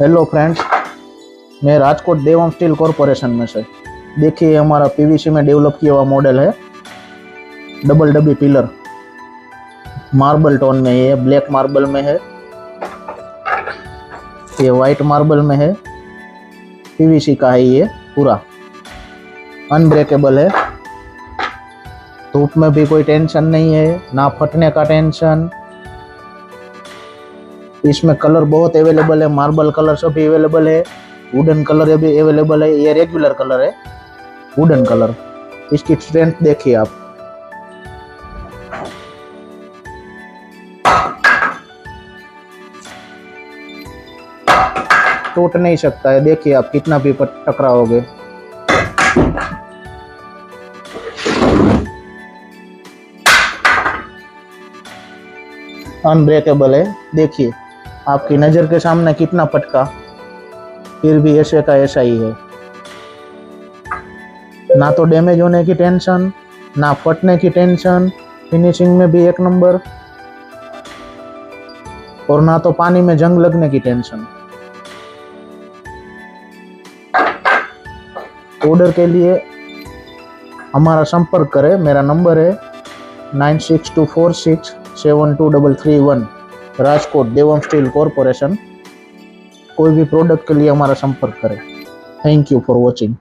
Hello friends, मैं राजकोट देवम steel corporation में से। देखिए हमारा पीवीसी में डेवलप किया हुआ मॉडल है। डबल डबी पिलर मार्बल टोन में, ये ब्लैक मार्बल में है, ये वाइट मार्बल में है। पीवीसी का है, ये पूरा अनब्रेकेबल है। धूप में भी कोई टेंशन नहीं है, ना फटने का टेंशन। इसमें कलर बहुत अवेलेबल है, मार्बल कलर सभी अवेलेबल है, वुडन कलर भी अवेलेबल है। ये रेगुलर कलर है, वुडन कलर। इसकी स्ट्रेंथ देखिए आप। टूट नहीं सकता है, देखिए आप कितना भी टकराओगे। अनब्रेकेबल है, देखिए आपकी नज़र के सामने कितना पटका, फिर भी ऐसे का ऐसा ही है। ना तो डैमेज होने की टेंशन, ना फटने की टेंशन, फिनिशिंग में भी एक नंबर, और ना तो पानी में जंग लगने की टेंशन। ऑर्डर के लिए हमारा संपर्क करें। मेरा नंबर है 9624672331, राजकोट देवम स्टील कॉरपोरेशन। कोई भी प्रोडक्ट के लिए हमारा संपर्क करें। Thank you for watching.